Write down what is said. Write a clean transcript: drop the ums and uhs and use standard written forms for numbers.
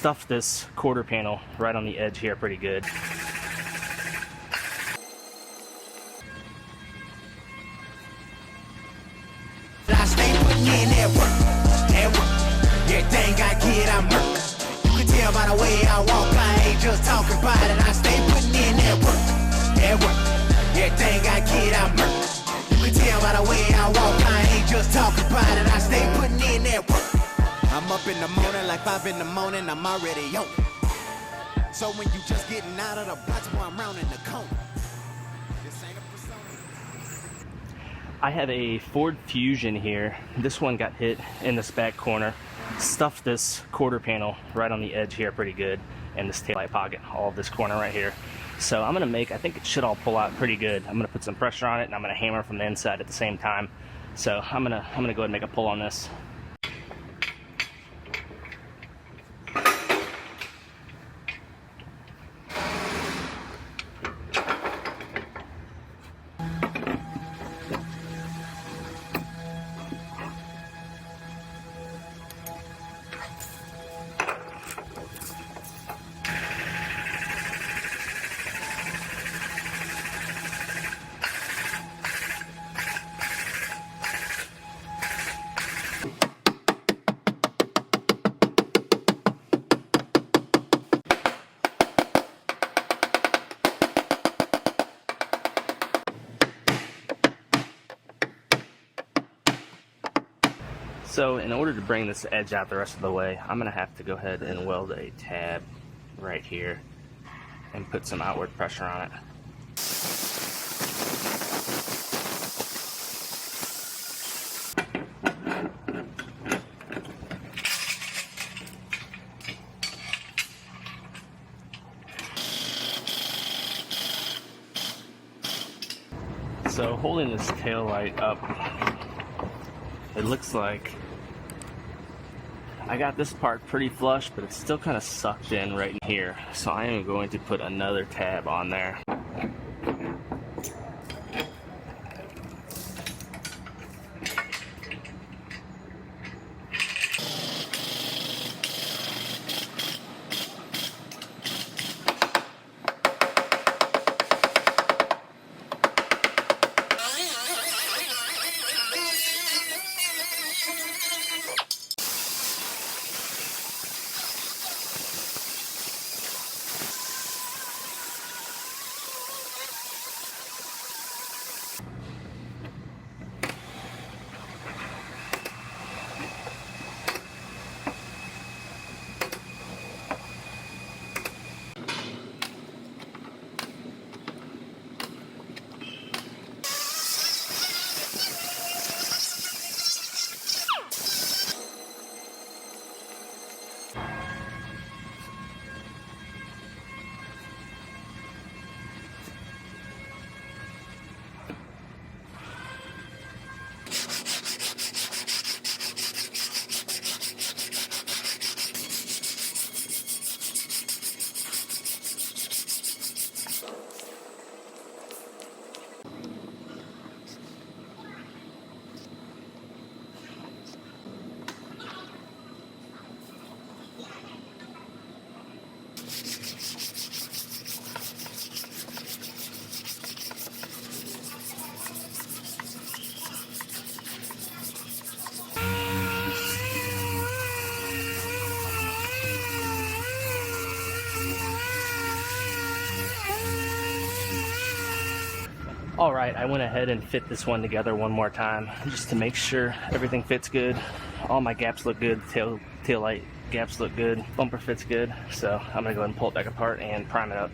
stuffed this quarter panel right on the edge here pretty good. I stay putting in that work. Everything I get, I murk. You can tell by the way I walk, I ain't just talking about it. I stay putting in that work. Everything I get, I murk. You can tell by the way I walk, I ain't just talking about it. I stay putting in that work. I'm up in the morning like 5 in the morning, I'm already on. So when you just getting out of the box, boy, I'm rounding the corner. This ain't a persona. I have a Ford Fusion here. This one got hit in this back corner. Stuffed this quarter panel right on the edge here pretty good, and this taillight pocket, all of this corner right here. So I'm gonna I think it should all pull out pretty good. I'm gonna put some pressure on it, and I'm gonna hammer from the inside at the same time. So I'm gonna go ahead and make a pull on this. So in order to bring this edge out the rest of the way, I'm going to have to go ahead and weld a tab right here and put some outward pressure on it. So holding this tail light up, it looks like I got this part pretty flush, but it's still kind of sucked in right in here. So I am going to put another tab on there. Alright, I went ahead and fit this one together one more time just to make sure everything fits good. All my gaps look good, tail light gaps look good, bumper fits good, so I'm going to go ahead and pull it back apart and prime it up.